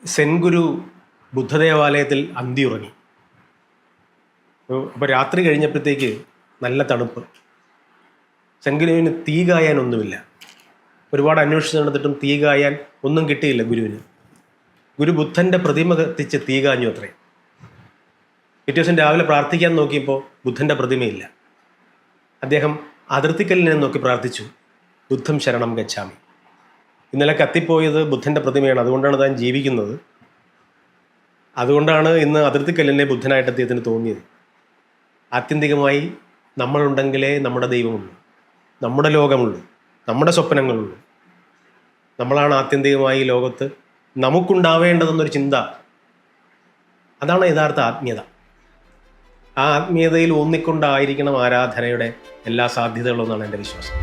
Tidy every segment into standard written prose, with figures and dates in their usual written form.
സെൻ ഗുരു ബുദ്ധദേവാലയത്തിൽ അന്തിയുറങ്ങി. അപ്പോൾ രാത്രി കഴിഞ്ഞപ്പോഴത്തേക്ക് നല്ല തണുപ്പ്. സെൻ ഗുരുവിന് തീ കായാനൊന്നുമില്ല. ഒരുപാട് അന്വേഷിച്ച് നടന്നിട്ടും തീ കായാൻ ഒന്നും കിട്ടിയില്ല ഗുരുവിന്. ഗുരു ബുദ്ധൻ്റെ പ്രതിമ കത്തിച്ച് തീ കാഞ്ഞു അത്രേ. പിറ്റേ ദിവസം രാവിലെ പ്രാർത്ഥിക്കാൻ നോക്കിയപ്പോൾ ബുദ്ധൻ്റെ പ്രതിമയില്ല. അദ്ദേഹം അതിർത്തിക്കല്ലിനെ നോക്കി പ്രാർത്ഥിച്ചു, ബുദ്ധം ശരണം ഗച്ഛാമി. ഇന്നലെ കത്തിപ്പോയത് ബുദ്ധൻ്റെ പ്രതിമയാണ്, അതുകൊണ്ടാണ് താൻ ജീവിക്കുന്നത്. അതുകൊണ്ടാണ് ഇന്ന് അതിർത്തിക്കല്ലിനെ ബുദ്ധനായിട്ട് അദ്ദേഹത്തിന് തോന്നിയത്. ആത്യന്തികമായി നമ്മളുണ്ടെങ്കിലേ നമ്മുടെ ദൈവമുള്ളൂ, നമ്മുടെ ലോകമുള്ളൂ, നമ്മുടെ സ്വപ്നങ്ങളുള്ളൂ. നമ്മളാണ് ആത്യന്തികമായി ലോകത്ത് നമുക്കുണ്ടാവേണ്ടതെന്നൊരു ചിന്ത. അതാണ് യഥാർത്ഥ ആത്മീയത. ആ ആത്മീയതയിൽ ഊന്നിക്കൊണ്ടായിരിക്കണം ആരാധനയുടെ എല്ലാ സാധ്യതകളും എന്നാണ് എൻ്റെ വിശ്വാസം.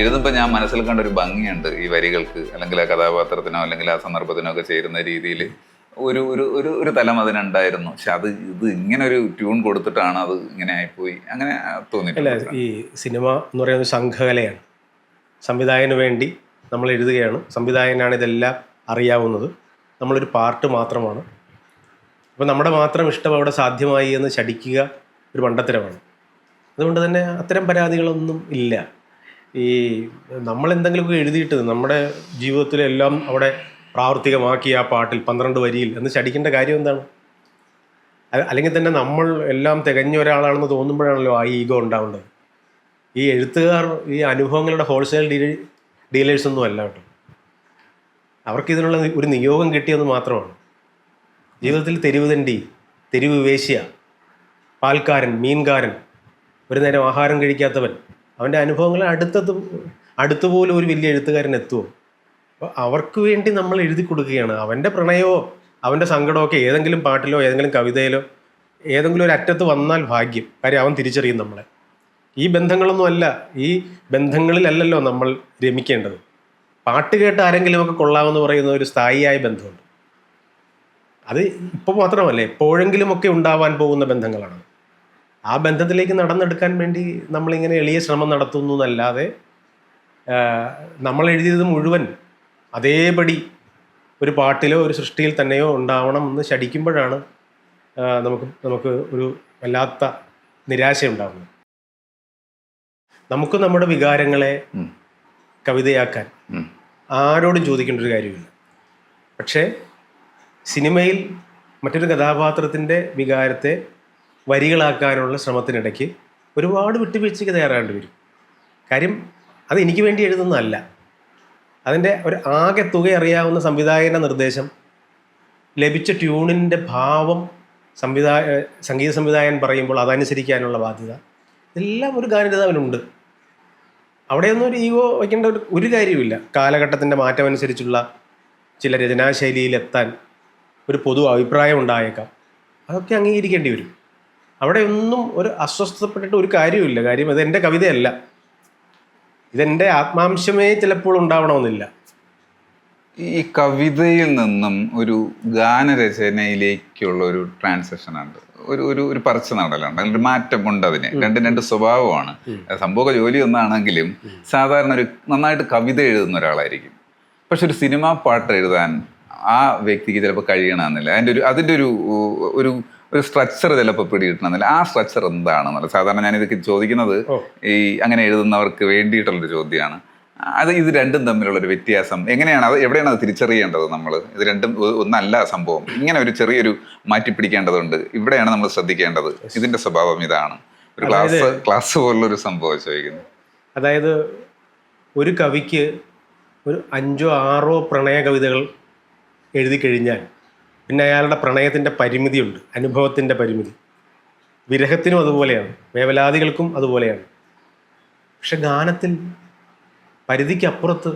എഴുതുമ്പോൾ ഞാൻ മനസ്സിൽ കണ്ട ഒരു ഭംഗിയുണ്ട് ഈ വരികൾക്ക്, അല്ലെങ്കിൽ ആ കഥാപാത്രത്തിനോ അല്ലെങ്കിൽ ആ സന്ദർഭത്തിനോ ഒക്കെ ചേരുന്ന രീതിയിൽ ഒരു ഒരു ഒരു ഒരു തലം അതിനുണ്ടായിരുന്നു. പക്ഷെ ഇത് ഇങ്ങനെ ഒരു ട്യൂൺ കൊടുത്തിട്ടാണ് അത് ഇങ്ങനെ ആയിപ്പോയി, അങ്ങനെ തോന്നിയിട്ടില്ല. ഈ സിനിമ എന്ന് പറയുന്നത് സംഘകലയാണ്. സംവിധായകന് വേണ്ടി നമ്മൾ എഴുതുകയാണ്, സംവിധായകനാണ് ഇതെല്ലാം അറിയാവുന്നത്, നമ്മളൊരു പാർട്ട് മാത്രമാണ്. അപ്പോൾ നമ്മുടെ മാത്രം ഇഷ്ടം അവിടെ സാധ്യമായി എന്ന് ശഠിക്കുക ഒരു മണ്ടത്തരമാണ്. അതുകൊണ്ട് തന്നെ അത്തരം പരാതികളൊന്നും ഇല്ല. ഈ നമ്മളെന്തെങ്കിലുമൊക്കെ എഴുതിയിട്ട് നമ്മുടെ ജീവിതത്തിലെല്ലാം അവിടെ പ്രാവർത്തികമാക്കി ആ പാട്ടിൽ 12 വരിയിൽ എന്ന് ശഠിക്കേണ്ട കാര്യം എന്താണ്? അല്ലെങ്കിൽ തന്നെ നമ്മൾ എല്ലാം തികഞ്ഞ ഒരാളാണെന്ന് തോന്നുമ്പോഴാണല്ലോ ആ ഈഗോ ഉണ്ടാവേണ്ടത്. ഈ എഴുത്തുകാർ ഈ അനുഭവങ്ങളുടെ ഹോൾസെയിൽ ഡീലേഴ്സൊന്നും അല്ല കേട്ടോ. അവർക്കിതിനുള്ള ഒരു നിയോഗം കിട്ടിയെന്ന് മാത്രമാണ്. ജീവിതത്തിൽ തെരുവ് തണ്ടി, തെരുവ് വേശ്യ, പാൽക്കാരൻ, മീൻകാരൻ, ഒരു നേരം ആഹാരം കഴിക്കാത്തവൻ, അവൻ്റെ അനുഭവങ്ങൾ അടുത്തുപോലും ഒരു വലിയ എഴുത്തുകാരൻ എത്തുമോ? അപ്പോൾ അവർക്ക് വേണ്ടി നമ്മൾ എഴുതി കൊടുക്കുകയാണ്. അവൻ്റെ പ്രണയമോ അവൻ്റെ സങ്കടമൊക്കെ ഏതെങ്കിലും പാട്ടിലോ ഏതെങ്കിലും കവിതയിലോ ഏതെങ്കിലും ഒരു അറ്റത്ത് വന്നാൽ ഭാഗ്യം. കാര്യം അവൻ തിരിച്ചറിയും നമ്മളെ. ഈ ബന്ധങ്ങളൊന്നും അല്ല, ഈ ബന്ധങ്ങളിലല്ലല്ലോ നമ്മൾ രമിക്കേണ്ടത്. പാട്ട് കേട്ട് ആരെങ്കിലുമൊക്കെ കൊള്ളാമെന്ന് പറയുന്ന ഒരു സ്ഥായിയായ ബന്ധമുണ്ട്. അത് ഇപ്പോൾ മാത്രമല്ല, എപ്പോഴെങ്കിലുമൊക്കെ ഉണ്ടാവാൻ പോകുന്ന ബന്ധങ്ങളാണ്. ആ ബന്ധത്തിലേക്ക് നടന്നെടുക്കാൻ വേണ്ടി നമ്മളിങ്ങനെ എളിയ ശ്രമം നടത്തുന്നു എന്നല്ലാതെ നമ്മൾ എഴുതിയത് മുഴുവൻ അതേപടി ഒരു പാട്ടിലോ ഒരു സൃഷ്ടിയിൽ തന്നെയോ ഉണ്ടാവണം എന്ന് ശഠിക്കുമ്പോഴാണ് നമുക്ക് ഒരു വല്ലാത്ത നിരാശ ഉണ്ടാകുന്നത്. നമുക്ക് നമ്മുടെ വികാരങ്ങളെ കവിതയാക്കാൻ ആരോടും ചോദിക്കേണ്ട ഒരു കാര്യമില്ല. പക്ഷേ സിനിമയിൽ മറ്റൊരു കഥാപാത്രത്തിൻ്റെ വികാരത്തെ വരികളാക്കാനുള്ള ശ്രമത്തിനിടയ്ക്ക് ഒരുപാട് വിട്ടുവീഴ്ചയ്ക്ക് തയ്യാറാകേണ്ടി വരും. കാര്യം അത് എനിക്ക് വേണ്ടി എഴുതുന്നതല്ല. അതിൻ്റെ ഒരു ആകെ തുക അറിയാവുന്ന സംവിധായകൻ്റെ നിർദ്ദേശം, ലഭിച്ച ട്യൂണിൻ്റെ ഭാവം സംഗീത സംവിധായകൻ പറയുമ്പോൾ അതനുസരിക്കാനുള്ള ബാധ്യത, ഇതെല്ലാം ഒരു ഗാനരചയിതാവിനുണ്ട്. അവിടെയൊന്നും ഒരു ഈഗോ വയ്ക്കേണ്ട ഒരു കാര്യമില്ല. കാലഘട്ടത്തിൻ്റെ മാറ്റം അനുസരിച്ചുള്ള ചില രചനാശൈലിയിലെത്താൻ ഒരു പൊതു അഭിപ്രായം ഉണ്ടായേക്കാം, അതൊക്കെ അംഗീകരിക്കേണ്ടി വരും. അവിടെ ഒന്നും ഒരു അസ്വസ്ഥപ്പെട്ടിട്ട് ഒരു കാര്യമില്ല. കാര്യം ഇതെൻ്റെ കവിതയല്ല, ഇതെൻ്റെ ആത്മാംശമേ ചിലപ്പോൾ ഉണ്ടാവണമെന്നില്ല. ഈ കവിതയിൽ നിന്നും ഒരു ഗാനരചനയിലേക്കുള്ള ഒരു ട്രാൻസാക്ഷൻ ഉണ്ട്, ഒരു പറിച്ചു നടലുണ്ട്, അതിലൊരു മാറ്റമുണ്ട്. അതിന് രണ്ട് സ്വഭാവമാണ്. സംഭവ ജോലി ഒന്നാണെങ്കിലും സാധാരണ ഒരു നന്നായിട്ട് കവിത എഴുതുന്ന ഒരാളായിരിക്കും. പക്ഷെ ഒരു സിനിമാ പാട്ട് എഴുതാൻ ആ വ്യക്തിക്ക് ചിലപ്പോൾ കഴിയണമെന്നില്ല. അതിൻ്റെ ഒരു സ്ട്രക്ചർ ചിലപ്പോൾ പിടികിട്ടണമെന്നില്ല. ആ സ്ട്രക്ചർ എന്താണെന്നല്ല സാധാരണ ഞാനിതൊക്കെ ചോദിക്കുന്നത് ഈ അങ്ങനെ എഴുതുന്നവർക്ക് വേണ്ടിയിട്ടുള്ളൊരു ചോദ്യമാണ്. ഇത് രണ്ടും തമ്മിലുള്ളൊരു വ്യത്യാസം എങ്ങനെയാണ്, അത് എവിടെയാണ് അത് തിരിച്ചറിയേണ്ടത്? നമ്മൾ ഇത് രണ്ടും ഒന്നല്ല സംഭവം, ഇങ്ങനെ ഒരു ചെറിയൊരു മാറ്റിപ്പിടിക്കേണ്ടതുണ്ട്, ഇവിടെയാണ് നമ്മൾ ശ്രദ്ധിക്കേണ്ടത്, ഇതിൻ്റെ സ്വഭാവം ഇതാണ്. ഒരു ക്ലാസ് പോലുള്ളൊരു സംഭവം ചോദിക്കുന്നു. അതായത് ഒരു കവിക്ക് ഒരു 5-6 പ്രണയ കവിതകൾ എഴുതി കഴിഞ്ഞാൽ പിന്നെ അയാളുടെ പ്രണയത്തിൻ്റെ പരിമിതിയുണ്ട്, അനുഭവത്തിൻ്റെ പരിമിതി. വിരഹത്തിനും അതുപോലെയാണ്, വേവലാതികൾക്കും അതുപോലെയാണ്. പക്ഷെ ഗാനത്തിൽ പരിധിക്കപ്പുറത്ത്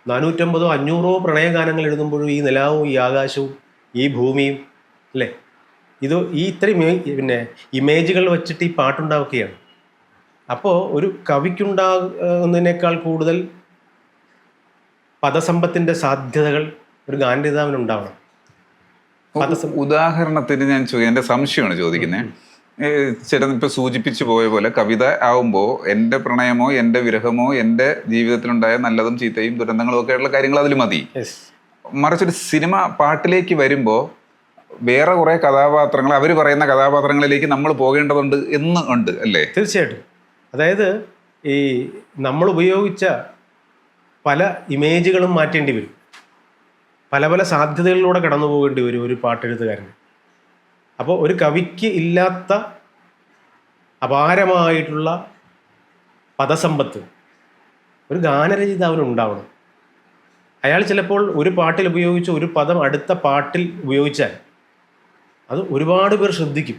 450-500 പ്രണയഗാനങ്ങൾ എഴുതുമ്പോഴും ഈ നിലാവും ഈ ആകാശവും ഈ ഭൂമിയും അല്ലേ, ഈ ഇത്രയും ഇമേജുകൾ വെച്ചിട്ട് ഈ പാട്ടുണ്ടാക്കുകയാണ്. അപ്പോൾ ഒരു കവിക്കുണ്ടാകുന്നതിനേക്കാൾ കൂടുതൽ പദസമ്പത്തിൻ്റെ സാധ്യതകൾ ഒരു ഗാനരചയിതാവിനുണ്ടാവണം. ഉദാഹരണത്തിന് ഞാൻ എൻ്റെ സംശയമാണ് ചോദിക്കുന്നത്. ചേട്ടൻ ഇപ്പൊ സൂചിപ്പിച്ചു പോയ പോലെ കവിത ആവുമ്പോൾ എൻ്റെ പ്രണയമോ എൻ്റെ വിരഹമോ എൻ്റെ ജീവിതത്തിലുണ്ടായ നല്ലതും ചീത്തയും ദുരന്തങ്ങളും ഒക്കെ ആയിട്ടുള്ള കാര്യങ്ങൾ അതിൽ മതി. മറിച്ചൊരു സിനിമ പാട്ടിലേക്ക് വരുമ്പോൾ വേറെ കുറെ കഥാപാത്രങ്ങൾ, അവർ പറയുന്ന കഥാപാത്രങ്ങളിലേക്ക് നമ്മൾ പോകേണ്ടതുണ്ട് എന്ന് ഉണ്ട് അല്ലേ? തീർച്ചയായിട്ടും. അതായത് ഈ നമ്മൾ ഉപയോഗിച്ച പല ഇമേജുകളും മാറ്റേണ്ടി വരും, പല പല സാധ്യതകളിലൂടെ കടന്നു പോകേണ്ടി വരും ഒരു പാട്ടെഴുത്തുകാരന്. അപ്പോൾ ഒരു കവിക്ക് ഇല്ലാത്ത അപാരമായിട്ടുള്ള പദസമ്പത്ത് ഒരു ഗാനരചയിതാവിന് ഉണ്ടാവണം. അയാൾ ചിലപ്പോൾ ഒരു പാട്ടിൽ ഉപയോഗിച്ച ഒരു പദം അടുത്ത പാട്ടിൽ ഉപയോഗിച്ചാൽ അത് ഒരുപാട് പേർ ശ്രദ്ധിക്കും,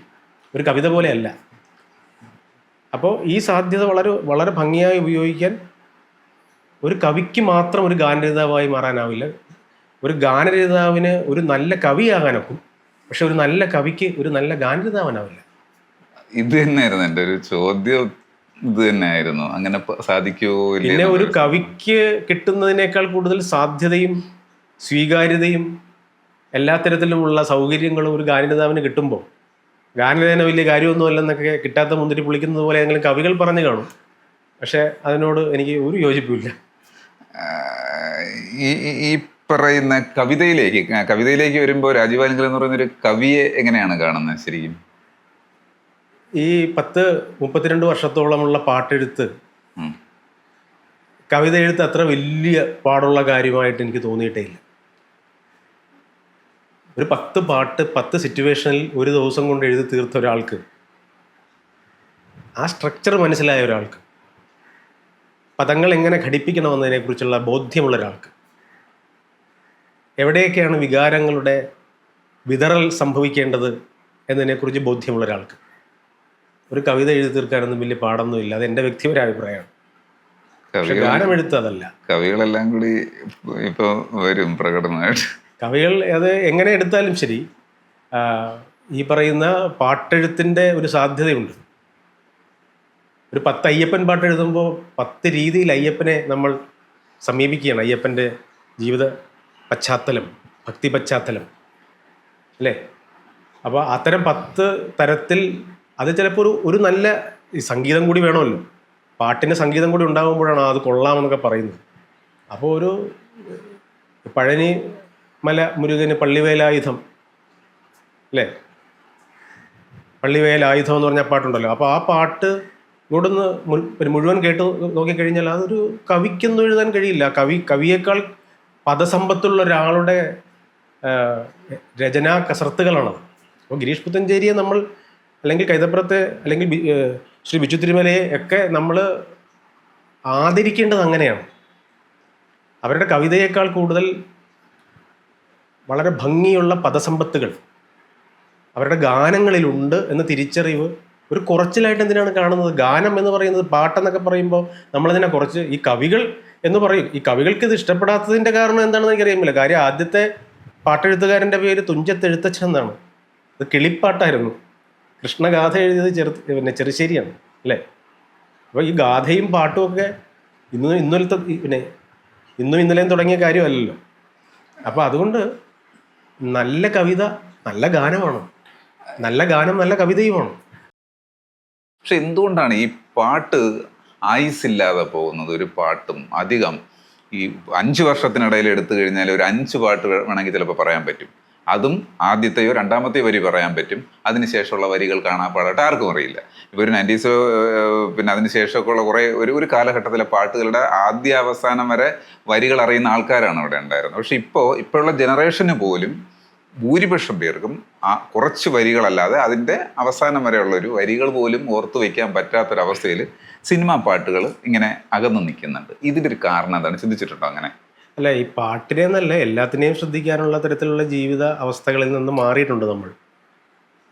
ഒരു കവിത പോലെയല്ല. അപ്പോൾ ഈ സാധ്യത വളരെ വളരെ ഭംഗിയായി ഉപയോഗിക്കാൻ ഒരു കവിക്ക് മാത്രം ഒരു ഗാനരചയിതാവായി മാറാനാവില്ല. ഒരു ഗാനരചയിതാവിന് ഒരു നല്ല കവിയാകാനൊക്കും, പക്ഷെ ഒരു നല്ല കവിക്ക് ഒരു നല്ല ഗാനരചയിതാവാനാവില്ല. ഇത് തന്നെയായിരുന്നു എൻ്റെ ഒരു ചോദ്യം. ഇത് തന്നെയായിരുന്നു, അങ്ങനെ സാധിക്കുമോ? പിന്നെ ഒരു കവിക്ക് കിട്ടുന്നതിനേക്കാൾ കൂടുതൽ സാധ്യതയും സ്വീകാര്യതയും എല്ലാ തരത്തിലുമുള്ള സൗകര്യങ്ങളും ഒരു ഗാനരചയിതാവിന് കിട്ടുമ്പോൾ ഗാനരചന വലിയ കാര്യമൊന്നും അല്ലെന്നൊക്കെ കിട്ടാത്ത മുന്തിരി പുളിക്കുന്നത് പോലെ ഏതെങ്കിലും കവികൾ പറഞ്ഞു കാണും. പക്ഷെ അതിനോട് എനിക്ക് ഒരു യോജിപ്പില്ല. ഈ പറയുന്ന കവിതയിലേക്ക് വരുമ്പോൾ രാജീവ് ആലങ്കൽ എന്ന് പറയുന്ന ഒരു കവിയെ എങ്ങനെയാണ് കാണുന്നത് ശരിക്കും? ഈ 32 വർഷത്തോളമുള്ള പാട്ടെഴുത്ത്, കവിത എഴുത്ത് അത്ര വലിയ പാടുള്ള കാര്യമായിട്ട് എനിക്ക് തോന്നിയിട്ടേ ഇല്ല. ഒരു 10 പാട്ട് 10 സിറ്റുവേഷനിൽ ഒരു ദിവസം കൊണ്ട് എഴുതി തീർത്ത ഒരാൾക്ക്, ആ സ്ട്രക്ചർ മനസ്സിലായ ഒരാൾക്ക്, പദങ്ങൾ എങ്ങനെ ഘടിപ്പിക്കണമെന്നതിനെക്കുറിച്ചുള്ള ബോധ്യമുള്ള ഒരാൾക്ക്, എവിടെയൊക്കെയാണ് വികാരങ്ങളുടെ വിതറൽ സംഭവിക്കേണ്ടത് എന്നതിനെക്കുറിച്ച് ബോധ്യമുള്ള ഒരാൾക്ക് ഒരു കവിത എഴുതി തീർക്കാനൊന്നും വലിയ പാടൊന്നുമില്ല. അത് എൻ്റെ വ്യക്തിപരമായ അഭിപ്രായമാണ്. പക്ഷെ ഗാനം എഴുത്ത് അതല്ല. കവികളെല്ലാം കൂടി ഇപ്പോൾ വരും പ്രകടനമായിട്ട്. കവികൾ അത് എങ്ങനെ എടുത്താലും ശരി, ഈ പറയുന്ന പാട്ടെഴുത്തിൻ്റെ ഒരു സാധ്യതയുണ്ട്. ഒരു 10 അയ്യപ്പൻ പാട്ട് എഴുതുമ്പോൾ 10 രീതിയിൽ അയ്യപ്പനെ നമ്മൾ സമീപിക്കുകയാണ്. അയ്യപ്പൻ്റെ ജീവിത പശ്ചാത്തലം, ഭക്തി പശ്ചാത്തലം അല്ലേ? അപ്പോൾ അത്തരം 10 തരത്തിൽ അത് ചിലപ്പോൾ ഒരു നല്ല സംഗീതം കൂടി വേണമല്ലോ. പാട്ടിന് സംഗീതം കൂടി ഉണ്ടാകുമ്പോഴാണ് അത് കൊള്ളാമെന്നൊക്കെ പറയുന്നത്. അപ്പോൾ ഒരു പഴനി മല മുരുകന് പള്ളിവേലായുധം അല്ലേ, പള്ളിവേലായുധം എന്ന് പറഞ്ഞ പാട്ടുണ്ടല്ലോ. അപ്പോൾ ആ പാട്ട് ഇങ്ങോട്ടൊന്ന് മുഴുവൻ കേട്ട് നോക്കിക്കഴിഞ്ഞാൽ അതൊരു കവിക്കൊന്നും എഴുതാൻ കഴിയില്ല. കവിയേക്കാൾ പദസമ്പത്തുള്ള ഒരാളുടെ രചനാ കസർത്തുകളാണത്. അപ്പോൾ ഗിരീഷ് പുത്തഞ്ചേരിയെ നമ്മൾ, അല്ലെങ്കിൽ കൈതപ്രത്തെ, അല്ലെങ്കിൽ ശ്രീ ബിച്ചു തിരുമലയെ ഒക്കെ നമ്മൾ ആദരിക്കേണ്ടത് അങ്ങനെയാണ്. അവരുടെ കവിതയേക്കാൾ കൂടുതൽ വളരെ ഭംഗിയുള്ള പദസമ്പത്തുകൾ അവരുടെ ഗാനങ്ങളിലുണ്ട് എന്ന തിരിച്ചറിവ് ഒരു കുറച്ചിലായിട്ട് എന്തിനാണ് കാണുന്നത്? ഗാനം എന്ന് പറയുന്നത്, പാട്ടെന്നൊക്കെ പറയുമ്പോൾ നമ്മളതിനെ കുറച്ച്, ഈ കവികൾ എന്ന് പറയും. ഈ കവികൾക്ക് ഇത് ഇഷ്ടപ്പെടാത്തതിൻ്റെ കാരണം എന്താണെന്ന് എനിക്കറിയാമില്ല. കാര്യം ആദ്യത്തെ പാട്ടെഴുത്തുകാരൻ്റെ പേര് തുഞ്ചത്ത് എഴുത്തച്ഛൻ എന്നാണ്. അത് കിളിപ്പാട്ടായിരുന്നു. കൃഷ്ണഗാഥ എഴുതിയത് ചെറുശ്ശേരിയാണ് അല്ലേ? അപ്പോൾ ഈ ഗാഥയും പാട്ടും ഒക്കെ ഇന്നും ഇന്നലെയും തുടങ്ങിയ കാര്യമല്ലല്ലോ. അപ്പോൾ അതുകൊണ്ട് നല്ല കവിത നല്ല ഗാനമാണ്, നല്ല ഗാനം നല്ല കവിതയുമാണ്. പക്ഷെ എന്തുകൊണ്ടാണ് ഈ പാട്ട് ആയുസില്ലാതെ പോകുന്നത്? ഒരു പാട്ടും അധികം ഈ 5 വർഷത്തിനിടയിൽ എടുത്തു കഴിഞ്ഞാൽ ഒരു 5 പാട്ട് വേണമെങ്കിൽ ചിലപ്പോൾ പറയാൻ പറ്റും. അതും ആദ്യത്തെയോ രണ്ടാമത്തെയോ വരി പറയാൻ പറ്റും. അതിനുശേഷമുള്ള വരികൾ കാണാപ്പാടായിട്ട് ആർക്കും അറിയില്ല. ഇപ്പോൾ ഒരു 90s പിന്നെ അതിനുശേഷമൊക്കെ ഉള്ള കുറേ ഒരു കാലഘട്ടത്തിലെ പാട്ടുകളുടെ ആദ്യ അവസാനം വരെ വരികൾ അറിയുന്ന ആൾക്കാരാണ് അവിടെ ഉണ്ടായിരുന്നത്. പക്ഷെ ഇപ്പോഴുള്ള ജനറേഷന് പോലും ഭൂരിപക്ഷം പേർക്കും ആ കുറച്ച് വരികളല്ലാതെ അതിൻ്റെ അവസാനം വരെയുള്ളൊരു വരികൾ പോലും ഓർത്തു വയ്ക്കാൻ പറ്റാത്തൊരവസ്ഥയിൽ സിനിമാ പാട്ടുകൾ ഇങ്ങനെ അകന്നു നിൽക്കുന്നുണ്ട്. ഇതിൻ്റെ ഒരു കാരണം എന്താണ്? ചിന്തിച്ചിട്ടുണ്ടോ അങ്ങനെ? അല്ല, ഈ പാട്ടിനെ എന്നല്ല, എല്ലാത്തിനെയും ശ്രദ്ധിക്കാനുള്ള തരത്തിലുള്ള ജീവിത അവസ്ഥകളിൽ നിന്ന് മാറിയിട്ടുണ്ട് നമ്മൾ.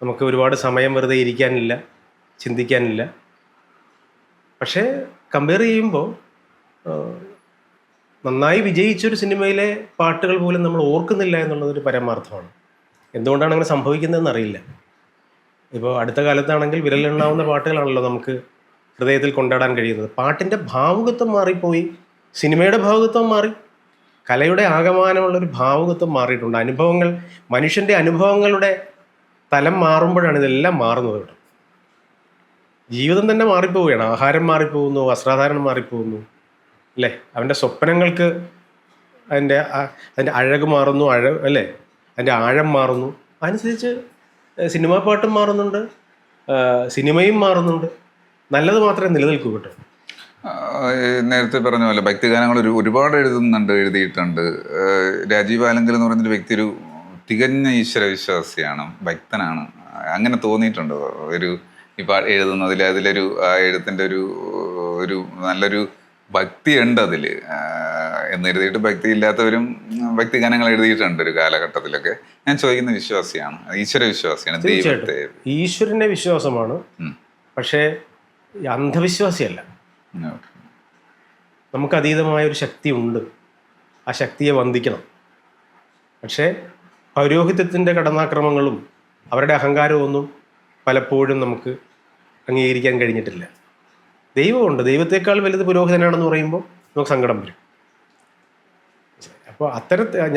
നമുക്ക് ഒരുപാട് സമയം വെറുതെ ഇരിക്കാനില്ല, ചിന്തിക്കാനില്ല. പക്ഷേ കമ്പയർ ചെയ്യുമ്പോൾ നന്നായി വിജയിച്ചൊരു സിനിമയിലെ പാട്ടുകൾ പോലും നമ്മൾ ഓർക്കുന്നില്ല എന്നുള്ളതൊരു പരമാർത്ഥമാണ്. എന്തുകൊണ്ടാണ് അങ്ങനെ സംഭവിക്കുന്നതെന്ന് അറിയില്ല. ഇപ്പോൾ അടുത്ത കാലത്താണെങ്കിൽ വിരലെണ്ണാവുന്ന പാട്ടുകളാണല്ലോ നമുക്ക് ഹൃദയത്തിൽ കൊണ്ടാടാൻ കഴിയുന്നത്. പാട്ടിൻ്റെ ഭാവുകത്വം മാറിപ്പോയി, സിനിമയുടെ ഭാവുകത്വം മാറി, കലയുടെ ആകമാനമുള്ളൊരു ഭാവുകത്വം മാറിയിട്ടുണ്ട്. അനുഭവങ്ങൾ, മനുഷ്യൻ്റെ അനുഭവങ്ങളുടെ തലം മാറുമ്പോഴാണ് ഇതെല്ലാം മാറുന്നത്. ജീവിതം തന്നെ മാറിപ്പോവുകയാണ്. ആഹാരം മാറിപ്പോകുന്നു, വസ്ത്രധാരണം മാറിപ്പോകുന്നു, അല്ലേ? അവൻ്റെ സ്വപ്നങ്ങൾക്ക് അതിൻ്റെ അഴക് മാറുന്നു, അല്ലേ? അതിൻ്റെ ആഴം മാറുന്നു. അതനുസരിച്ച് സിനിമാ പാട്ടും മാറുന്നുണ്ട്, സിനിമയും മാറുന്നുണ്ട്. നല്ലത് മാത്രമേ നിലനിൽക്കൂ കേട്ടോ. നേരത്തെ പറഞ്ഞ പോലെ ഭക്തിഗാനങ്ങൾ ഒരുപാട് എഴുതിയിട്ടുണ്ട്. രാജീവ് ആലങ്കൽ എന്ന് പറയുന്നൊരു വ്യക്തി ഒരു തികഞ്ഞ ഈശ്വര വിശ്വാസിയാണ്, ഭക്തനാണ്. അങ്ങനെ തോന്നിയിട്ടുണ്ട് എഴുതുന്നതിൽ? അതിലൊരു എഴുത്തിൻ്റെ ഒരു നല്ലൊരു ഭക്തി ഉണ്ട് അതിൽ എന്ന് എഴുതിയിട്ട് ഭക്തി ഇല്ലാത്തവരും ഭക്തിഗാനങ്ങൾ എഴുതിയിട്ടുണ്ട് ഒരു കാലഘട്ടത്തിലൊക്കെ. ഞാൻ ചോദിക്കുന്ന വിശ്വാസിയാണ്, ഈശ്വര വിശ്വാസിയാണ്, ദൈവത്തെ. ഈശ്വരനെ വിശ്വാസമാണ്, പക്ഷേ അന്ധവിശ്വാസിയല്ല. നമുക്ക് അതീതമായ ഒരു ശക്തി ഉണ്ട്, ആ ശക്തിയെ വന്ദിക്കണം. പക്ഷേ പൗരോഹിത്യത്തിൻ്റെ കടന്നാക്രമങ്ങളും അവരുടെ അഹങ്കാരമൊന്നും പലപ്പോഴും നമുക്ക് അംഗീകരിക്കാൻ കഴിഞ്ഞിട്ടില്ല. ദൈവമുണ്ട്, ദൈവത്തെക്കാൾ വലുത് പുരോഹിതനാണെന്ന് പറയുമ്പോൾ നമുക്ക് സങ്കടം വരും. അപ്പോൾ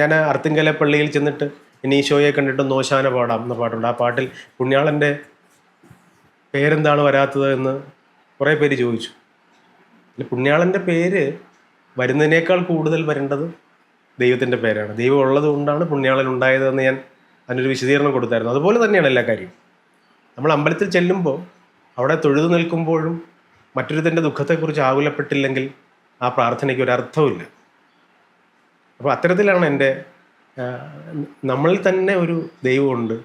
ഞാൻ അർത്തിങ്കല പള്ളിയിൽ ചെന്നിട്ട് ഇനി ഈശോയെ കണ്ടിട്ട് നോശാന പാടാം എന്ന പാട്ടുണ്ട്. ആ പാട്ടിൽ പുണ്യാളൻ്റെ പേരെന്താണ് വരാത്തത് എന്ന് കുറേ പേര് ചോദിച്ചു. പുണ്യാളൻ്റെ പേര് വരുന്നതിനേക്കാൾ കൂടുതൽ വരേണ്ടത് ദൈവത്തിൻ്റെ പേരാണ്. ദൈവം ഉള്ളത് കൊണ്ടാണ് പുണ്യാളൻ ഉണ്ടായതെന്ന് ഞാൻ അതിനൊരു വിശദീകരണം കൊടുത്തായിരുന്നു. അതുപോലെ തന്നെയാണ് എല്ലാ കാര്യവും. നമ്മൾ അമ്പലത്തിൽ ചെല്ലുമ്പോൾ അവിടെ തൊഴുതു നിൽക്കുമ്പോഴും മറ്റൊരുത്തൻ്റെ ദുഃഖത്തെക്കുറിച്ച് ആകുലപ്പെട്ടില്ലെങ്കിൽ ആ പ്രാർത്ഥനയ്ക്ക് ഒരർത്ഥമില്ല. അപ്പോൾ അത്തരത്തിലാണ് നമ്മളിൽ തന്നെ ഒരു ദൈവമുണ്ട്,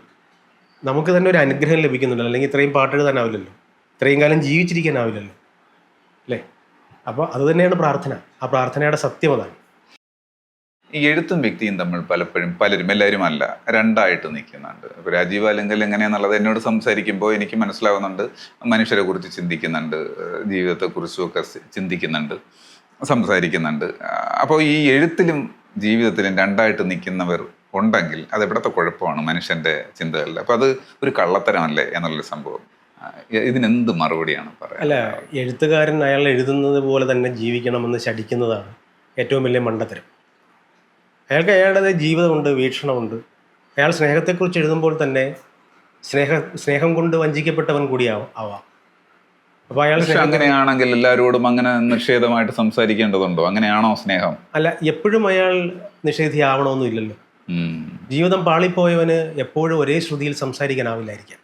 നമുക്ക് തന്നെ ഒരു അനുഗ്രഹം ലഭിക്കുന്നുണ്ട്. അല്ലെങ്കിൽ ഇത്രയും പാട്ടെഴുതാനാവില്ലല്ലോ, ഇത്രയും കാലം ജീവിച്ചിരിക്കാനാവില്ലല്ലോ, അല്ലേ? അപ്പോൾ അത് തന്നെയാണ് പ്രാർത്ഥന. ആ പ്രാർത്ഥനയുടെ സത്യം അതാണ്. ഈ എഴുത്തും വ്യക്തിയും തമ്മിൽ പലരും എല്ലാവരും അല്ല, രണ്ടായിട്ട് നിൽക്കുന്നുണ്ട്. ഇപ്പോൾ രാജീവ് ആലങ്കൽ എങ്ങനെയാണെന്നുള്ളത് എന്നോട് സംസാരിക്കുമ്പോൾ എനിക്ക് മനസ്സിലാവുന്നുണ്ട്. മനുഷ്യരെ കുറിച്ച് ചിന്തിക്കുന്നുണ്ട്, ജീവിതത്തെക്കുറിച്ചും ഒക്കെ ചിന്തിക്കുന്നുണ്ട്, സംസാരിക്കുന്നുണ്ട്. അപ്പോൾ ഈ എഴുത്തിലും ജീവിതത്തിലും രണ്ടായിട്ട് നിൽക്കുന്നവർ ഉണ്ടെങ്കിൽ അത് എവിടത്തെ കുഴപ്പമാണ് മനുഷ്യൻ്റെ ചിന്തകളിൽ? അപ്പോൾ അത് ഒരു കള്ളത്തരമല്ലേ എന്നുള്ളൊരു സംഭവം. ഇതിനെന്ത് മറുപടിയാണ് പറയുക? അല്ല, എഴുത്തുകാരൻ അയാൾ എഴുതുന്നത് പോലെ തന്നെ ജീവിക്കണമെന്ന് ശഠിക്കുന്നതാണ് ഏറ്റവും വലിയ മണ്ടത്തരം. അയാൾക്ക് അയാളുടെ ജീവിതമുണ്ട്, വീക്ഷണമുണ്ട്. അയാൾ സ്നേഹത്തെക്കുറിച്ച് എഴുതുമ്പോൾ തന്നെ സ്നേഹം കൊണ്ട് വഞ്ചിക്കപ്പെട്ടവൻ കൂടി ആവാം. അപ്പോൾ അയാൾ അങ്ങനെയാണെങ്കിൽ എല്ലാവരോടും അങ്ങനെ നിഷേധമായിട്ട് സംസാരിക്കേണ്ടതുണ്ടോ? അങ്ങനെയാണോ സ്നേഹം? അല്ല, എപ്പോഴും അയാൾ നിഷേധിയാവണമെന്നും ഇല്ലല്ലോ. ജീവിതം പാളിപ്പോയവന് എപ്പോഴും ഒരേ ശ്രുതിയിൽ സംസാരിക്കാനാവില്ലായിരിക്കാം.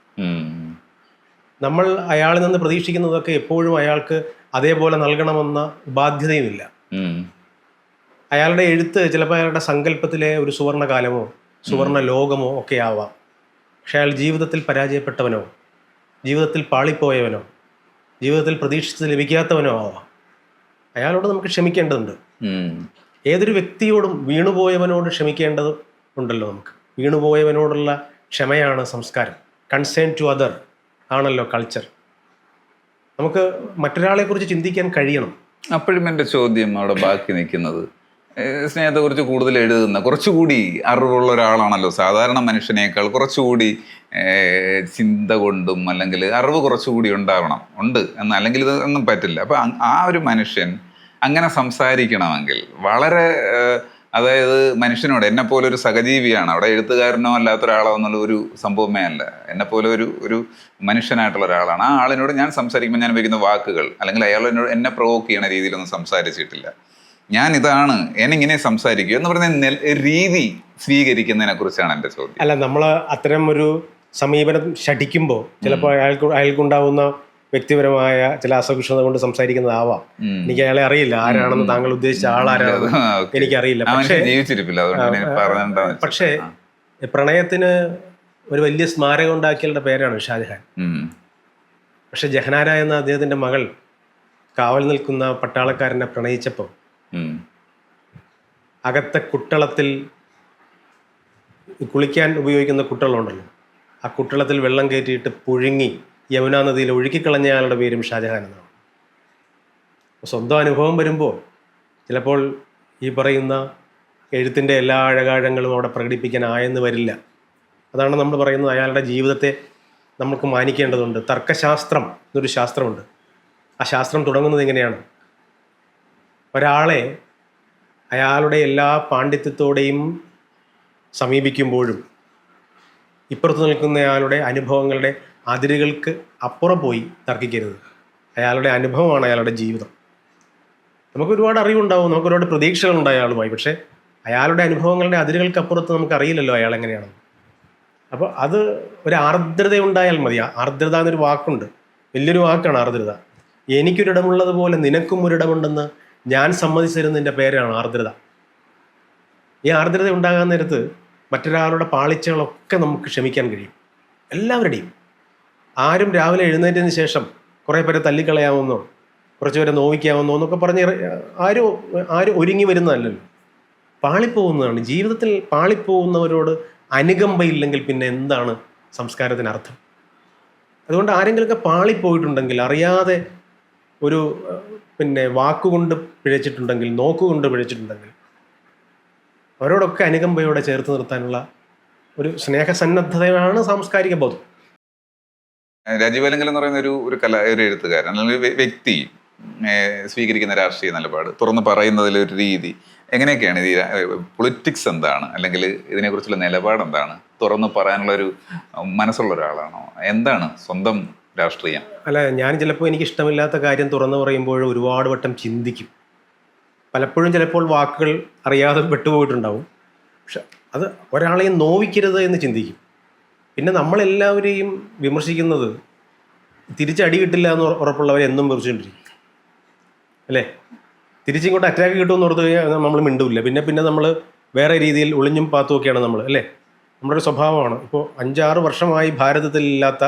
നമ്മൾ അയാളിൽ നിന്ന് പ്രതീക്ഷിക്കുന്നതൊക്കെ എപ്പോഴും അയാൾക്ക് അതേപോലെ നൽകണമെന്ന ബാധ്യതയുമില്ല. അയാളുടെ എഴുത്ത് ചിലപ്പോൾ അയാളുടെ സങ്കല്പത്തിലെ ഒരു സുവർണ കാലമോ സുവർണ ലോകമോ ഒക്കെ ആവാം. പക്ഷെ അയാൾ ജീവിതത്തിൽ പരാജയപ്പെട്ടവനോ, ജീവിതത്തിൽ പാളിപ്പോയവനോ, ജീവിതത്തിൽ പ്രതീക്ഷിച്ച് ലഭിക്കാത്തവനോ ആവാം. അയാളോട് നമുക്ക് ക്ഷമിക്കേണ്ടതുണ്ട്. ഏതൊരു വ്യക്തിയോടും വീണുപോയവനോട് ക്ഷമിക്കേണ്ടത് ഉണ്ടല്ലോ. നമുക്ക് വീണുപോയവനോടുള്ള ക്ഷമയാണ് സംസ്കാരം. കൺസേൺ ടു അതർ ആണല്ലോ കൾച്ചർ. നമുക്ക് മറ്റൊരാളെക്കുറിച്ച് ചിന്തിക്കാൻ കഴിയണം. അപ്പോഴും എൻ്റെ ചോദ്യം അവിടെ ബാക്കി നിൽക്കുന്നത്, സ്നേഹത്തെക്കുറിച്ച് കൂടുതൽ എഴുതുന്ന കുറച്ചുകൂടി അറിവുള്ള ഒരാളാണല്ലോ സാധാരണ മനുഷ്യനേക്കാൾ കുറച്ചുകൂടി ചിന്ത കൊണ്ടും അല്ലെങ്കിൽ അറിവ് കുറച്ചുകൂടി ഉണ്ട് എന്ന്, അല്ലെങ്കിൽ ഇതൊന്നും പറ്റില്ല. അപ്പം ആ ഒരു മനുഷ്യൻ അങ്ങനെ സംസാരിക്കണമെങ്കിൽ വളരെ, അതായത് മനുഷ്യനോട്, എന്നെപ്പോലെ ഒരു സഹജീവിയാണ്, അവിടെ എഴുത്തുകാരനോ അല്ലാത്ത ഒരാളോ എന്നുള്ള ഒരു സംഭവമേ അല്ല, എന്നെപ്പോലെ ഒരു മനുഷ്യനായിട്ടുള്ള ഒരാളാണ്. ആ ആളിനോട് ഞാൻ സംസാരിക്കുമ്പോൾ ഞാൻ ഉപയോഗിക്കുന്ന വാക്കുകൾ അല്ലെങ്കിൽ അയാളിനോട് എന്നെ പ്രൊവോക്ക് ചെയ്യണ രീതിയിലൊന്നും സംസാരിച്ചിട്ടില്ല. ഞാൻ ഇതാണ്, എന്നിങ്ങനെ സംസാരിക്കുക എന്ന് പറയുന്ന രീതി സ്വീകരിക്കുന്നതിനെ കുറിച്ചാണ് എൻ്റെ ചോദ്യം. അല്ല, നമ്മൾ അത്തരം ഒരു സമീപനം ശഠിക്കുമ്പോൾ ചിലപ്പോൾ അയാൾക്കുണ്ടാവുന്ന വ്യക്തിപരമായ ചില അസഹിഷ്ണുത കൊണ്ട് സംസാരിക്കുന്നതാവാം. എനിക്ക് അയാളെ അറിയില്ല, ആരാണെന്ന് താങ്കൾ ഉദ്ദേശിച്ച ആളാരാണെന്ന് എനിക്കറിയില്ല. പക്ഷേ പ്രണയത്തിന് ഒരു വലിയ സ്മാരകം ഉണ്ടാക്കിയവരുടെ പേരാണ് ഷാജഹാൻ. പക്ഷെ ജഹനാര എന്ന അദ്ദേഹത്തിന്റെ മകൾ കാവൽ നിൽക്കുന്ന പട്ടാളക്കാരനെ പ്രണയിച്ചപ്പോൾ അകത്തെ കുട്ടളത്തിൽ കുളിക്കാൻ ഉപയോഗിക്കുന്ന കുട്ടളുണ്ടല്ലോ, ആ കുട്ടളത്തിൽ വെള്ളം കയറ്റിയിട്ട് പുഴുങ്ങി യമുനാ നദിയിൽ ഒഴുക്കിക്കളഞ്ഞയാളുടെ പേരും ഷാജഹാൻ എന്നാണ്. സ്വന്തം അനുഭവം വരുമ്പോൾ ചിലപ്പോൾ ഈ പറയുന്ന എഴുത്തിൻ്റെ എല്ലാ അഴകാഴങ്ങളും അവിടെ പ്രകടിപ്പിക്കാനായെന്ന് വരില്ല. അതാണ് നമ്മൾ പറയുന്നത്, അയാളുടെ ജീവിതത്തെ നമുക്ക് മാനിക്കേണ്ടതുണ്ട്. തർക്കശാസ്ത്രം എന്നൊരു ശാസ്ത്രമുണ്ട്. ആ ശാസ്ത്രം തുടങ്ങുന്നത് എങ്ങനെയാണ്? ഒരാളെ അയാളുടെ എല്ലാ പാണ്ഡിത്യത്തോടെയും സമീപിക്കുമ്പോഴും ഇപ്പുറത്ത് നിൽക്കുന്നയാളുടെ അനുഭവങ്ങളുടെ അതിരുകൾക്ക് അപ്പുറം പോയി തർക്കിക്കരുത്. അയാളുടെ അനുഭവമാണ് അയാളുടെ ജീവിതം. നമുക്ക് ഒരുപാട് അറിവുണ്ടാവും, നമുക്ക് ഒരുപാട് പ്രതീക്ഷകളുണ്ട് അയാളുമായി. പക്ഷേ അയാളുടെ അനുഭവങ്ങളുടെ അതിരുകൾക്ക് അപ്പുറത്ത് നമുക്ക് അറിയില്ലല്ലോ അയാൾ എങ്ങനെയാണെന്ന്. അപ്പോൾ അത് ഒരു ആർദ്രത ഉണ്ടായാൽ മതി. ആർദ്രത എന്നൊരു വാക്കുണ്ട്, വലിയൊരു വാക്കാണ് ആർദ്രത. എനിക്കൊരിടമുള്ളതുപോലെ നിനക്കും ഒരിടമുണ്ടെന്ന് ഞാൻ സമ്മതിച്ചു തരുന്നതിൻ്റെ പേരാണ് ആർദ്രത. ഈ ആർദ്രത ഉണ്ടാകാൻ നേരത്ത് മറ്റൊരാളുടെ പാളിച്ചകളൊക്കെ നമുക്ക് ക്ഷമിക്കാൻ കഴിയും, എല്ലാവരുടെയും. ആരും രാവിലെ എഴുന്നേറ്റതിന് ശേഷം കുറേ പേരെ തല്ലിക്കളയാമെന്നോ കുറച്ച് പേരെ നോവിക്കാമെന്നോ എന്നൊക്കെ പറഞ്ഞ് ആരും ഒരുങ്ങി വരുന്നതല്ലല്ലോ. പാളിപ്പോകുന്നതാണ് ജീവിതത്തിൽ. പാളിപ്പോകുന്നവരോട് അനുകമ്പയില്ലെങ്കിൽ പിന്നെ എന്താണ് സംസ്കാരത്തിന് അർത്ഥം? അതുകൊണ്ട് ആരെങ്കിലുമൊക്കെ പാളിപ്പോയിട്ടുണ്ടെങ്കിൽ, അറിയാതെ ഒരു വാക്കുകൊണ്ട് പിഴച്ചിട്ടുണ്ടെങ്കിൽ, നോക്കുകൊണ്ട് പിഴച്ചിട്ടുണ്ടെങ്കിൽ, അവരോടൊക്കെ അനുകമ്പയോടെ ചേർത്ത് നിർത്താനുള്ള ഒരു സ്നേഹസന്നദ്ധതയാണ് സാംസ്കാരിക ബോധം. രാജീവ് ആലങ്കൽ എന്ന് പറയുന്ന ഒരു എഴുത്തുകാരൻ അല്ലെങ്കിൽ വ്യക്തി സ്വീകരിക്കുന്ന രാഷ്ട്രീയ നിലപാട്, തുറന്ന് പറയുന്നതിലൊരു രീതി എങ്ങനെയൊക്കെയാണ്? ഇത് പൊളിറ്റിക്സ് എന്താണ്, അല്ലെങ്കിൽ ഇതിനെക്കുറിച്ചുള്ള നിലപാട് എന്താണ്? തുറന്ന് പറയാനുള്ള ഒരു മനസ്സുള്ള ഒരാളാണോ? എന്താണ് സ്വന്തം രാഷ്ട്രീയം? അല്ല, ഞാൻ ചിലപ്പോൾ എനിക്ക് ഇഷ്ടമില്ലാത്ത കാര്യം തുറന്നു പറയുമ്പോൾ ഒരുപാട് വട്ടം ചിന്തിക്കും. പലപ്പോഴും ചിലപ്പോൾ വാക്കുകൾ അറിയാതെ വിട്ടുപോയിട്ടുണ്ടാവും. പക്ഷെ അത് ഒരാളെയും നോവിക്കരുത് എന്ന് ചിന്തിക്കും. പിന്നെ നമ്മളെല്ലാവരെയും വിമർശിക്കുന്നത് തിരിച്ചടി കിട്ടില്ല എന്ന് ഉറപ്പുള്ളവരെ എന്നും വിമർശിച്ചുകൊണ്ടിരിക്കും, അല്ലേ? തിരിച്ചിങ്ങോട്ട് അറ്റാക്ക് കിട്ടുമെന്ന് ഓർത്ത് കഴിഞ്ഞാൽ നമ്മൾ മിണ്ടില്ല. പിന്നെ നമ്മൾ വേറെ രീതിയിൽ ഒളിഞ്ഞും പാത്തുമൊക്കെയാണ് നമ്മൾ, അല്ലേ? നമ്മുടെ ഒരു സ്വഭാവമാണ്. ഇപ്പോൾ 5-6 വർഷമായി ഭാരതത്തിൽ ഇല്ലാത്ത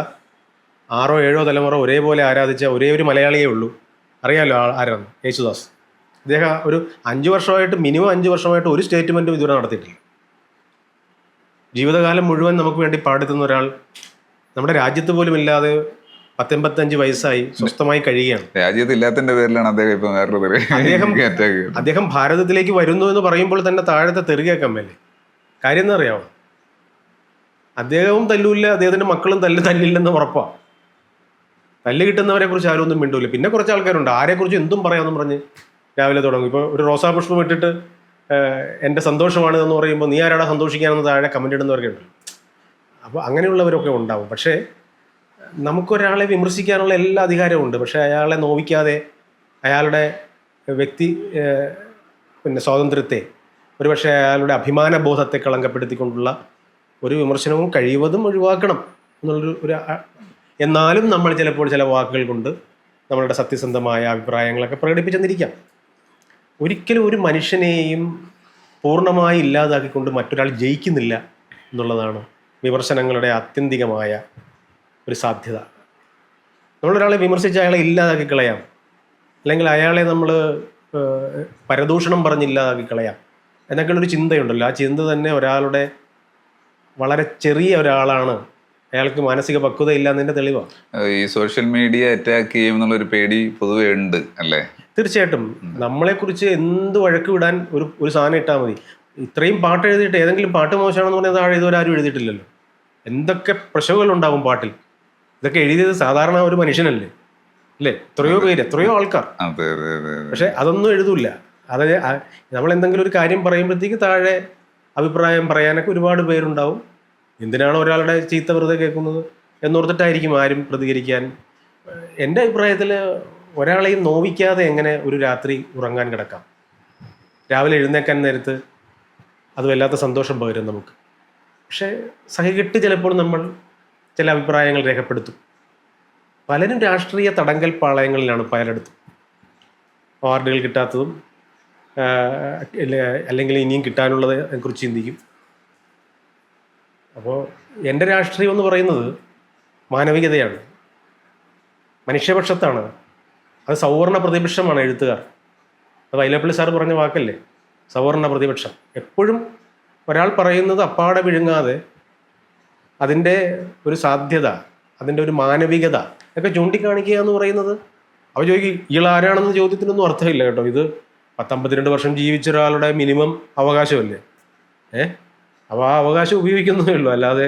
6-7 തലമുറ ഒരേപോലെ ആരാധിച്ച ഒരേ ഒരു മലയാളിയേ ഉള്ളൂ. അറിയാമല്ലോ ആരാണ്? യേശുദാസ്. അദ്ദേഹം ഒരു 5 വർഷമായിട്ട്, മിനിമം 5 വർഷമായിട്ട് ഒരു സ്റ്റേറ്റ്മെൻറ്റും ഇതുവരെ നടത്തിയിട്ടില്ല. ജീവിതകാലം മുഴുവൻ നമുക്ക് വേണ്ടി പാടുത്തുന്ന ഒരാൾ നമ്മുടെ രാജ്യത്ത് പോലും ഇല്ലാതെ 85 വയസ്സായി സ്വസ്ഥമായി കഴിയുകയാണ്. രാജ്യത്ത് ഇല്ലാത്തതിന്റെ പേരിലാണ് അദ്ദേഹം ഭാരതത്തിലേക്ക് വരുന്നു എന്ന് പറയുമ്പോൾ തന്നെ താഴത്തെ തെറിയേക്കമ്മല്ലേ. കാര്യം എന്താ അറിയാമോ? അദ്ദേഹവും തല്ലൂല്ല, അദ്ദേഹത്തിന്റെ മക്കളും തല്ലില്ലെന്ന് ഉറപ്പാണ്. തല്ല് കിട്ടുന്നവരെ കുറിച്ച് ആരും ഒന്നും മിണ്ടൂല്ല. പിന്നെ കുറച്ച് ആൾക്കാരുണ്ട് ആരെക്കുറിച്ച് എന്തും പറയാമെന്ന് പറഞ്ഞ് രാവിലെ തുടങ്ങും. ഇപ്പോൾ ഒരു റോസാപുഷ്പം ഇട്ടിട്ട് എൻ്റെ സന്തോഷമാണ് എന്ന് പറയുമ്പോൾ നീ ആരാടാ സന്തോഷിക്കാനെന്ന് താഴെ കമൻ്റ് ഇടുന്നവരൊക്കെ ഉണ്ട്. അപ്പോൾ അങ്ങനെയുള്ളവരൊക്കെ ഉണ്ടാവും. പക്ഷേ നമുക്കൊരാളെ വിമർശിക്കാനുള്ള എല്ലാ അധികാരവും ഉണ്ട്. പക്ഷേ അയാളെ നോവിക്കാതെ, അയാളുടെ വ്യക്തി സ്വാതന്ത്ര്യത്തെ, ഒരുപക്ഷെ അയാളുടെ അഭിമാന ബോധത്തെ കളങ്കപ്പെടുത്തിക്കൊണ്ടുള്ള ഒരു വിമർശനവും കഴിവതും ഒഴിവാക്കണം എന്നുള്ളൊരു എന്നാലും നമ്മൾ ചിലപ്പോൾ ചില വാക്കുകൾ കൊണ്ട് നമ്മളുടെ സത്യസന്ധമായ അഭിപ്രായങ്ങളൊക്കെ പ്രകടിപ്പിച്ചെന്നിരിക്കാം. ഒരിക്കലും ഒരു മനുഷ്യനെയും പൂർണ്ണമായി ഇല്ലാതാക്കിക്കൊണ്ട് മറ്റൊരാൾ ജയിക്കുന്നില്ല എന്നുള്ളതാണ് വിമർശനങ്ങളുടെ ആത്യന്തികമായ ഒരു സാധ്യത. നമ്മളൊരാളെ വിമർശിച്ച് അയാളെ ഇല്ലാതാക്കി കളയാം, അല്ലെങ്കിൽ അയാളെ നമ്മൾ പരദൂഷണം പറഞ്ഞ് ഇല്ലാതാക്കി കളയാം എന്നൊക്കെയുള്ളൊരു ചിന്തയുണ്ടല്ലോ. ആ ചിന്ത തന്നെ ഒരാളുടെ വളരെ ചെറിയ ഒരാളാണ്, അയാൾക്ക് മാനസിക പക്വത ഇല്ല എന്നതിൻ്റെ തെളിവാണ്. ഈ സോഷ്യൽ മീഡിയ അറ്റാക്ക് ചെയ്യും എന്നുള്ളൊരു പേടി പൊതുവെ ഉണ്ട്, അല്ലേ? തീർച്ചയായിട്ടും. നമ്മളെക്കുറിച്ച് എന്ത് വഴക്ക് വിടാൻ ഒരു സാധനം ഇട്ടാൽ മതി. ഇത്രയും പാട്ട് എഴുതിയിട്ട് ഏതെങ്കിലും പാട്ട് മോശമാണെന്ന് പറഞ്ഞാൽ താഴെ ഇതുവരെ ആരും എഴുതിയിട്ടില്ലല്ലോ. എന്തൊക്കെ പ്രശ്നങ്ങളുണ്ടാവും പാട്ടിൽ. ഇതൊക്കെ എഴുതിയത് സാധാരണ ഒരു മനുഷ്യനല്ലേ, അല്ലേ? എത്രയോ പേര്, എത്രയോ ആൾക്കാർ. പക്ഷെ അതൊന്നും എഴുതൂല്ല. നമ്മൾ എന്തെങ്കിലും ഒരു കാര്യം പറയുമ്പോഴത്തേക്ക് താഴെ അഭിപ്രായം പറയാനൊക്കെ ഒരുപാട് പേരുണ്ടാവും. എന്തിനാണ് ഒരാളുടെ ചീത്ത വെറുതെ കേൾക്കുന്നത് എന്നോർത്തിട്ടായിരിക്കും ആരും പ്രതികരിക്കാൻ. എൻ്റെ അഭിപ്രായത്തിൽ ഒരാളെയും നോവിക്കാതെ എങ്ങനെ ഒരു രാത്രി ഉറങ്ങാൻ കിടക്കാം? രാവിലെ എഴുന്നേക്കാൻ നേരത്ത് അത് വല്ലാത്ത സന്തോഷം പകരും നമുക്ക്. പക്ഷേ സഹികെട്ട് ചിലപ്പോൾ നമ്മൾ ചില അഭിപ്രായങ്ങൾ രേഖപ്പെടുത്തും. പലരും രാഷ്ട്രീയ തടങ്കൽ പാളയങ്ങളിലാണ് പലയിടത്തും. അവാർഡുകൾ കിട്ടാത്തതും അല്ലെങ്കിൽ ഇനിയും കിട്ടാനുള്ളതിനെ കുറിച്ച് ചിന്തിക്കും. അപ്പോൾ എൻ്റെ രാഷ്ട്രീയം എന്ന് പറയുന്നത് മാനവികതയാണ്, മനുഷ്യപക്ഷത്താണ്. അത് സൗവർണ പ്രതിപക്ഷമാണ് എഴുത്തുകാർ. അത് വൈലപ്പള്ളി സാർ പറഞ്ഞ വാക്കല്ലേ, സൗവർണ പ്രതിപക്ഷം. എപ്പോഴും ഒരാൾ പറയുന്നത് അപ്പാടെ വിഴുങ്ങാതെ അതിൻ്റെ ഒരു സാധ്യത, അതിൻ്റെ ഒരു മാനവികത ഒക്കെ ചൂണ്ടിക്കാണിക്കുക എന്ന് പറയുന്നത്. അവ ചോദിക്കും ഇയാൾ ആരാണെന്ന് ചോദ്യത്തിനൊന്നും അർത്ഥമില്ല കേട്ടോ. ഇത് 52 വർഷം ജീവിച്ച ഒരാളുടെ മിനിമം അവകാശമല്ലേ. അപ്പോൾ ആ അവകാശം ഉപയോഗിക്കുന്നതേ ഉള്ളൂ, അല്ലാതെ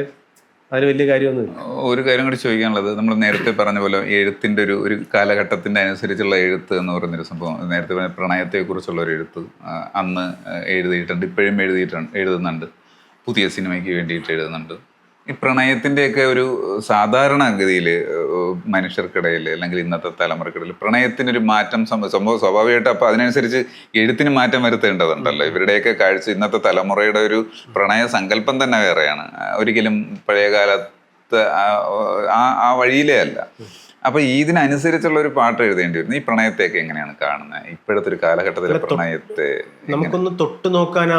അതിന് വലിയ കാര്യമൊന്നുമില്ല. ഒരു കാര്യം കൂടി ചോദിക്കാനുള്ളത്, നമ്മൾ നേരത്തെ പറഞ്ഞ പോലെ എഴുത്തിൻ്റെ ഒരു കാലഘട്ടത്തിൻ്റെ അനുസരിച്ചുള്ള എഴുത്ത് എന്ന് പറയുന്നൊരു സംഭവം. നേരത്തെ പറഞ്ഞ പ്രണയത്തെക്കുറിച്ചുള്ള ഒരു എഴുത്ത് അന്ന് എഴുതിയിട്ടുണ്ട്, ഇപ്പോഴും എഴുതുന്നുണ്ട്. പുതിയ സിനിമയ്ക്ക് വേണ്ടിയിട്ട് എഴുതുന്നുണ്ട്. ഈ പ്രണയത്തിൻ്റെയൊക്കെ ഒരു സാധാരണഗതിയിൽ മനുഷ്യർക്കിടയിൽ അല്ലെങ്കിൽ ഇന്നത്തെ തലമുറക്കിടയിൽ പ്രണയത്തിനൊരു മാറ്റം സംഭവം സ്വാഭാവികമായിട്ട് അപ്പോൾ അതിനനുസരിച്ച് എഴുത്തിന് മാറ്റം വരുത്തേണ്ടതുണ്ടല്ലോ. ഇവരുടെയൊക്കെ കാഴ്ച ഇന്നത്തെ തലമുറയുടെ ഒരു പ്രണയ സങ്കല്പം തന്നെ വേറെയാണ്. ഒരിക്കലും പഴയകാലത്ത് ആ വഴിയിലേ അല്ല. അപ്പൊ ഇതിനനുസരിച്ചുള്ള ഒരു പാട്ട് എഴുതേണ്ടി വരുന്നു. ഈ പ്രണയത്തെയൊക്കെ എങ്ങനെയാണ് കാണുന്നത് ഇപ്പോഴത്തെ ഒരു കാലഘട്ടത്തിലെ പ്രണയത്തെ? നമുക്കൊന്ന് തൊട്ടു നോക്കാൻ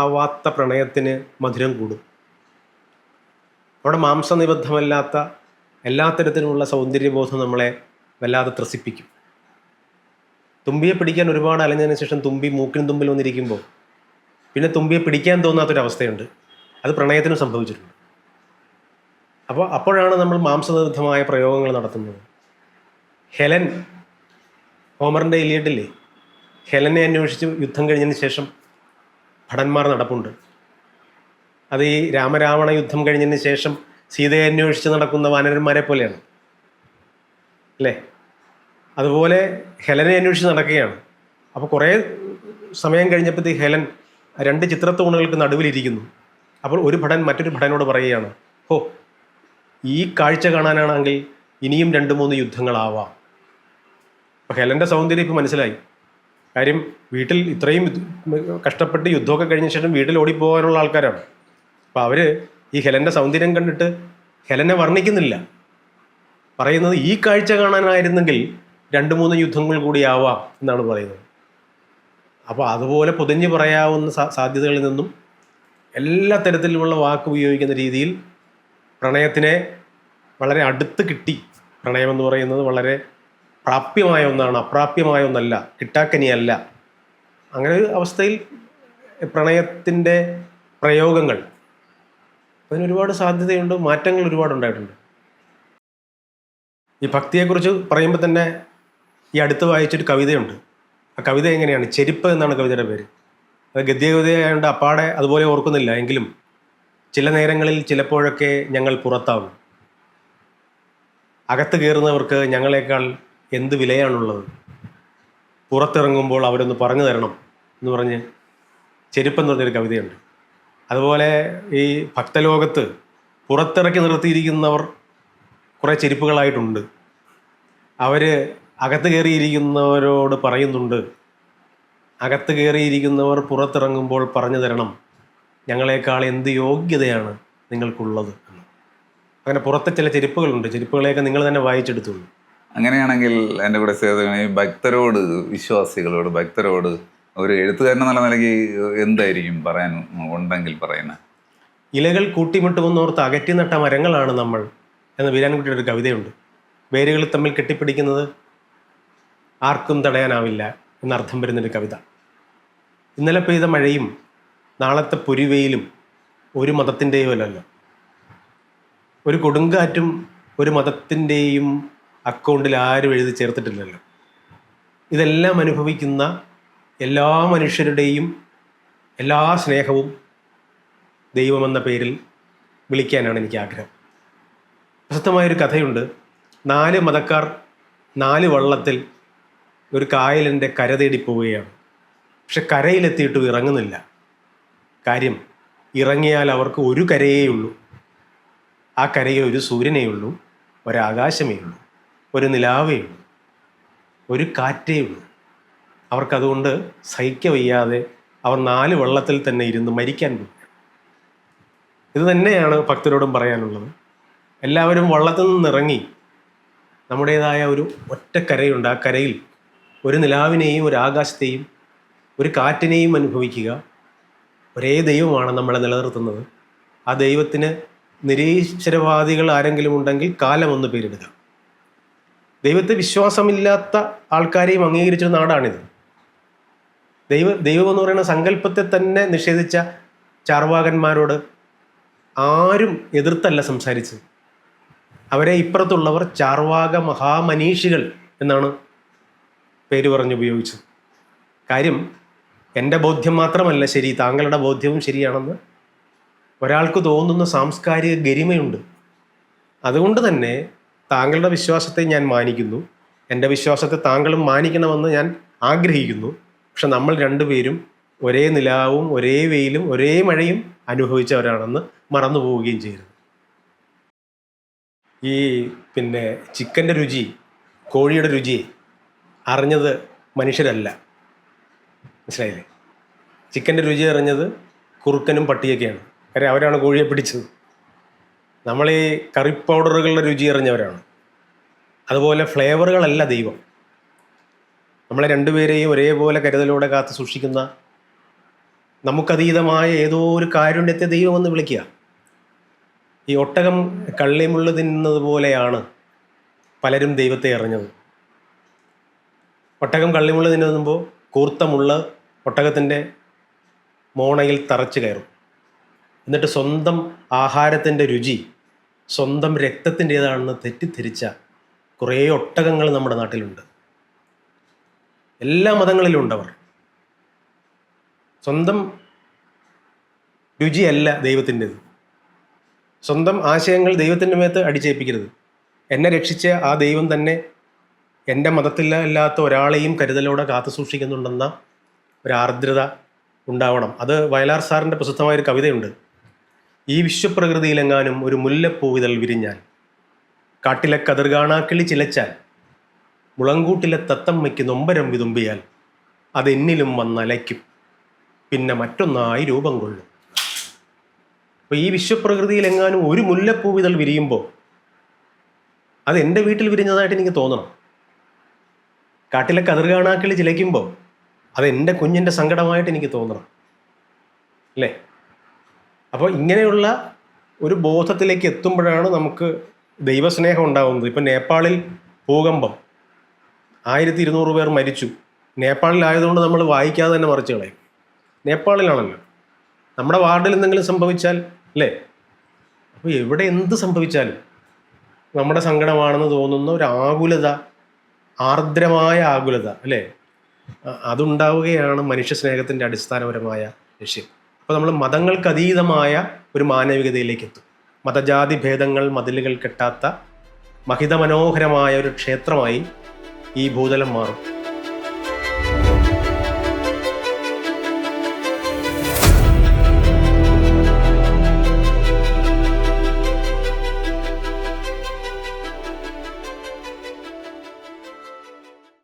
ആവാത്ത പ്രണയത്തിന് മധുരം കൂടും. അവിടെ മാംസനിബദ്ധമല്ലാത്ത എല്ലാ തരത്തിലുമുള്ള സൗന്ദര്യബോധം നമ്മളെ വല്ലാതെ ത്രസിപ്പിക്കും. തുമ്പിയെ പിടിക്കാൻ ഒരുപാട് അലഞ്ഞതിന് ശേഷം തുമ്പി മൂക്കിനും തുമ്പിൽ വന്നിരിക്കുമ്പോൾ പിന്നെ തുമ്പിയെ പിടിക്കാൻ തോന്നാത്തൊരവസ്ഥയുണ്ട്. അത് പ്രണയത്തിനും സംഭവിച്ചിട്ടുണ്ട്. അപ്പോഴാണ് നമ്മൾ മാംസനിബദ്ധമായ പ്രയോഗങ്ങൾ നടത്തുന്നത്. ഹെലൻ, ഹോമറിൻ്റെ ഇലിയഡില്ലേ, ഹെലനെ അന്വേഷിച്ച് യുദ്ധം കഴിഞ്ഞതിന് ശേഷം ഭടന്മാർ നടപ്പുണ്ട്. അത് ഈ രാമരാവണ യുദ്ധം കഴിഞ്ഞതിന് ശേഷം സീതയെ അന്വേഷിച്ച് നടക്കുന്ന വാനരന്മാരെ പോലെയാണ് അല്ലേ? അതുപോലെ ഹെലനെ അന്വേഷിച്ച് നടക്കുകയാണ്. അപ്പോൾ കുറേ സമയം കഴിഞ്ഞപ്പോഴത്തേക്ക് ഹെലൻ 2 ചിത്രത്തൂണുകൾക്ക് നടുവിലിരിക്കുന്നു. അപ്പോൾ ഒരു ഭടൻ മറ്റൊരു ഭടനോട് പറയുകയാണ്, ഓ, ഈ കാഴ്ച കാണാനാണെങ്കിൽ ഇനിയും 2-3 യുദ്ധങ്ങളാവാം. അപ്പോൾ ഹെലൻ്റെ സൗന്ദര്യം ഇപ്പോൾ മനസ്സിലായി. കാര്യം വീട്ടിൽ ഇത്രയും കഷ്ടപ്പെട്ട് യുദ്ധമൊക്കെ കഴിഞ്ഞ ശേഷം വീട്ടിൽ ഓടിപ്പോകാനുള്ള ആൾക്കാരാണ്. അപ്പോൾ അവർ ഈ ഹെലൻ്റെ സൗന്ദര്യം കണ്ടിട്ട് ഹെലനെ വർണ്ണിക്കുന്നില്ല, പറയുന്നത് ഈ കാഴ്ച കാണാനായിരുന്നെങ്കിൽ 2-3 യുദ്ധങ്ങൾ കൂടി ആവാം എന്നാണ് പറയുന്നത്. അപ്പോൾ അതുപോലെ പൊതിഞ്ഞ് പറയാവുന്ന സാധ്യതകളിൽ നിന്നും എല്ലാ തരത്തിലുമുള്ള വാക്ക് ഉപയോഗിക്കുന്ന രീതിയിൽ പ്രണയത്തിനെ വളരെ അടുത്ത് കിട്ടി. പ്രണയമെന്ന് പറയുന്നത് വളരെ പ്രാപ്യമായ ഒന്നാണ്, അപ്രാപ്യമായ ഒന്നല്ല, കിട്ടാക്കനിയല്ല. അങ്ങനെ ഒരു അവസ്ഥയിൽ പ്രണയത്തിൻ്റെ പ്രയോഗങ്ങൾ അതിനൊരുപാട് സാധ്യതയുണ്ട്, മാറ്റങ്ങൾ ഒരുപാടുണ്ടായിട്ടുണ്ട്. ഈ ഭക്തിയെക്കുറിച്ച് പറയുമ്പോൾ തന്നെ ഈ അടുത്ത് വായിച്ചൊരു കവിതയുണ്ട്. ആ കവിത എങ്ങനെയാണ്? ചെരുപ്പ് എന്നാണ് കവിതയുടെ പേര്. അത് ഗദ്യകവിതയായതുകൊണ്ട് അപ്പാടെ അതുപോലെ ഓർക്കുന്നില്ല. എങ്കിലും ചില നേരങ്ങളിൽ ചിലപ്പോഴൊക്കെ ഞങ്ങൾ പുറത്താകും. അകത്ത് കയറുന്നവർക്ക് ഞങ്ങളെക്കാൾ എന്ത് വിലയാണുള്ളത്. പുറത്തിറങ്ങുമ്പോൾ അവരൊന്ന് പറഞ്ഞു തരണം എന്ന് പറഞ്ഞ് ചെരുപ്പെന്ന് പറഞ്ഞൊരു കവിതയുണ്ട്. അതുപോലെ ഈ ഭക്തലോകത്ത് പുറത്തിറക്കി നിർത്തിയിരിക്കുന്നവർ കുറേ ചെരുപ്പുകളായിട്ടുണ്ട്. അവർ അകത്ത് കയറിയിരിക്കുന്നവരോട് പറയുന്നുണ്ട്, അകത്ത് കയറിയിരിക്കുന്നവർ പുറത്തിറങ്ങുമ്പോൾ പറഞ്ഞു തരണം, ഞങ്ങളെക്കാൾ എന്ത് യോഗ്യതയാണ് നിങ്ങൾക്കുള്ളത് എന്ന്. അങ്ങനെ പുറത്തെ ചില ചെരുപ്പുകളുണ്ട്. ചെരുപ്പുകളെയൊക്കെ നിങ്ങൾ തന്നെ വായിച്ചെടുത്തുള്ളൂ. അങ്ങനെയാണെങ്കിൽ എൻ്റെ കൂടെ സേവന ഭക്തരോട്, വിശ്വാസികളോട്, ഭക്തരോട് ഒരു എഴുത്തുകാരൻ എന്നുള്ള നിലയ്ക്ക് എന്തായിരിക്കും പറയാൻ ഉണ്ടെങ്കിൽ പറയുന്നത്? ഇലകൾ കൂട്ടിമുട്ടുമെന്നോർത്ത് അകറ്റി നട്ട മരങ്ങളാണ് നമ്മൾ എന്ന വീരാൻകുട്ടിയുടെ ഒരു കവിതയുണ്ട്. വേരുകൾ തമ്മിൽ കെട്ടിപ്പിടിക്കുന്നത് ആർക്കും തടയാനാവില്ല എന്നർത്ഥം വരുന്നൊരു കവിത. ഇന്നലെ പെയ്ത മഴയും നാളത്തെ പൊരിവെയിലും ഒരു മതത്തിൻ്റെയോ അല്ലല്ലോ. ഒരു കൊടുങ്കാറ്റും ഒരു മതത്തിൻ്റെയും അക്കൗണ്ടിൽ ആരും എഴുതി ചേർത്തിട്ടില്ലല്ലോ. ഇതെല്ലാം അനുഭവിക്കുന്ന എല്ലാ മനുഷ്യരുടെയും എല്ലാ സ്നേഹവും ദൈവമെന്ന പേരിൽ വിളിക്കാനാണ് എനിക്ക് ആഗ്രഹം. പ്രസിദ്ധമായൊരു കഥയുണ്ട്. 4 മതക്കാർ 4 വള്ളത്തിൽ ഒരു കായലിൻ്റെ കര തേടി പോവുകയാണ്. പക്ഷെ കരയിലെത്തിയിട്ടും ഇറങ്ങുന്നില്ല. കാര്യം, ഇറങ്ങിയാൽ അവർക്ക് ഒരു കരയേ ഉള്ളൂ. ആ കരയിൽ ഒരു സൂര്യനേ ഉള്ളൂ, ഒരാകാശമേ ഉള്ളൂ, ഒരു നിലാവേ ഉള്ളൂ, ഒരു കാറ്റേ ഉള്ളൂ. അവർക്കതുകൊണ്ട് സഹിക്കവയ്യാതെ അവർ 4 വള്ളത്തിൽ തന്നെ ഇരുന്ന് മരിക്കാൻ പോകും. ഇത് തന്നെയാണ് ഭക്തരോടും പറയാനുള്ളത്. എല്ലാവരും വള്ളത്തിൽ നിന്നിറങ്ങി നമ്മുടേതായ ഒരു ഒറ്റക്കരയുണ്ട്. ആ കരയിൽ ഒരു നിലാവിനെയും ഒരു ആകാശത്തെയും ഒരു കാറ്റിനെയും അനുഭവിക്കുക. ഒരേ ദൈവമാണ് നമ്മളെ നിലനിർത്തുന്നത്. ആ ദൈവത്തിന് നിരീശ്വരവാദികൾ ആരെങ്കിലും ഉണ്ടെങ്കിൽ കാലമൊന്ന് പേരിടുക. ദൈവത്തെ വിശ്വാസമില്ലാത്ത ആൾക്കാരെയും അംഗീകരിച്ചൊരു നാടാണിത്. ദൈവം എന്ന് പറയുന്ന സങ്കല്പത്തെ തന്നെ നിഷേധിച്ച ചാർവാകന്മാരോട് ആരും എതിർത്തല്ല സംസാരിച്ചത്. അവരെ ഇപ്പുറത്തുള്ളവർ ചാർവാക മഹാമനീഷികൾ എന്നാണ് പേര് പറഞ്ഞുപയോഗിച്ചത്. കാര്യം, എൻ്റെ ബോധ്യം മാത്രമല്ല ശരി, താങ്കളുടെ ബോധ്യവും ശരിയാണെന്ന് ഒരാൾക്ക് തോന്നുന്ന സാംസ്കാരിക ഗരിമയുണ്ട്. അതുകൊണ്ട് തന്നെ താങ്കളുടെ വിശ്വാസത്തെ ഞാൻ മാനിക്കുന്നു, എൻ്റെ വിശ്വാസത്തെ താങ്കളും മാനിക്കണമെന്ന് ഞാൻ ആഗ്രഹിക്കുന്നു. പക്ഷെ നമ്മൾ രണ്ടുപേരും ഒരേ നിലാവും ഒരേ വെയിലും ഒരേ മഴയും അനുഭവിച്ചവരാണെന്ന് മറന്നു പോവുകയും ചെയ്യരുത്. ഈ പിന്നെ ചിക്കൻ്റെ രുചി, കോഴിയുടെ രുചി അറിഞ്ഞത് മനുഷ്യരല്ല. മനസ്സിലായില്ലേ? ചിക്കൻ്റെ രുചി അറിഞ്ഞത് കുറുക്കനും പട്ടിയൊക്കെയാണ്. കാര്യം അവരാണ് കോഴിയെ പിടിച്ചത്. നമ്മൾ ഈ കറി പൗഡറുകളുടെ രുചി അറിഞ്ഞവരാണ്. അതുപോലെ ഫ്ലേവറുകളല്ല ദൈവം. നമ്മളെ രണ്ടുപേരെയും ഒരേപോലെ കരുതലോടെ കാത്ത് സൂക്ഷിക്കുന്ന നമുക്കതീതമായ ഏതോ ഒരു കാരുണ്യത്തെ ദൈവമെന്ന് വിളിക്കുക. ഈ ഒട്ടകം കള്ളിമുള്ള തിന്നുന്നത് പോലെയാണ് പലരും ദൈവത്തെ അറിഞ്ഞത്. ഒട്ടകം കള്ളിമുള്ള തിന്നുമ്പോൾ കൂർത്ത മുള്ള ഒട്ടകത്തിൻ്റെ മോണയിൽ തറച്ച് കയറും. എന്നിട്ട് സ്വന്തം ആഹാരത്തിൻ്റെ രുചി സ്വന്തം രക്തത്തിൻ്റേതാണെന്ന് തെറ്റിദ്ധരിച്ച കുറേ ഒട്ടകങ്ങൾ നമ്മുടെ നാട്ടിലുണ്ട്. എല്ലാ മതങ്ങളിലും ഉണ്ടവർ. സ്വന്തം രുചിയല്ല ദൈവത്തിൻ്റെത്. സ്വന്തം ആശയങ്ങൾ ദൈവത്തിൻ്റെ മേത്ത് അടിച്ചേൽപ്പിക്കരുത്. എന്നെ രക്ഷിച്ച ആ ദൈവം തന്നെ എൻ്റെ മതത്തിലല്ലാത്ത ഒരാളെയും കരുതലോടെ കാത്തു സൂക്ഷിക്കുന്നുണ്ടെന്ന ഒരു ആർദ്രത ഉണ്ടാവണം. അത് വയലാർ സാറിൻ്റെ പ്രസിദ്ധമായൊരു കവിതയുണ്ട്. ഈ വിശ്വപ്രകൃതിയിലെങ്ങാനും ഒരു മുല്ലപ്പൂവിതൾ വിരിഞ്ഞാൽ, കാട്ടിലെ കതിർകാണാക്കിളി ചിലച്ചാൽ, മുളങ്കൂട്ടിലെ തത്തമ്മയ്ക്ക് നൊമ്പരം വിതുമ്പിയാൽ, അതെന്നിലും വന്നലയ്ക്കും, പിന്നെ മറ്റൊന്നായി രൂപം കൊള്ളും. അപ്പോൾ ഈ വിശ്വപ്രകൃതിയിലെങ്ങാനും ഒരു മുല്ലപ്പൂവിതൾ വിരിയുമ്പോൾ അത് എൻ്റെ വീട്ടിൽ വിരിഞ്ഞതായിട്ട് എനിക്ക് തോന്നണം. കാട്ടിലെ കതിർകാണാക്കിളി ചിലയ്ക്കുമ്പോൾ അത് എൻ്റെ കുഞ്ഞിൻ്റെ സങ്കടമായിട്ട് എനിക്ക് തോന്നണം. അല്ലേ? അപ്പോൾ ഇങ്ങനെയുള്ള ഒരു ബോധത്തിലേക്ക് എത്തുമ്പോഴാണ് നമുക്ക് ദൈവസ്നേഹം ഉണ്ടാകുന്നത്. ഇപ്പം നേപ്പാളിൽ ഭൂകമ്പം 1200 പേർ മരിച്ചു. നേപ്പാളിലായതുകൊണ്ട് നമ്മൾ വായിക്കാതെ തന്നെ മറിച്ച് കളയും. നേപ്പാളിലാണല്ലോ. നമ്മുടെ വാർഡിൽ എന്തെങ്കിലും സംഭവിച്ചാൽ, അല്ലേ? അപ്പോൾ എവിടെ എന്ത് സംഭവിച്ചാലും നമ്മുടെ സങ്കടമാണെന്ന് തോന്നുന്ന ഒരു ആകുലത, ആർദ്രമായ ആകുലത, അല്ലേ? അതുണ്ടാവുകയാണ് മനുഷ്യ സ്നേഹത്തിൻ്റെ അടിസ്ഥാനപരമായ ലക്ഷ്യം. അപ്പോൾ നമ്മൾ മതങ്ങൾക്കതീതമായ ഒരു മാനവികതയിലേക്ക് എത്തും. മതജാതി ഭേദങ്ങൾ മതിലുകൾ കെട്ടാത്ത മഹിതമനോഹരമായ ഒരു ക്ഷേത്രമായി ഈ ഭൂതലം മാറും.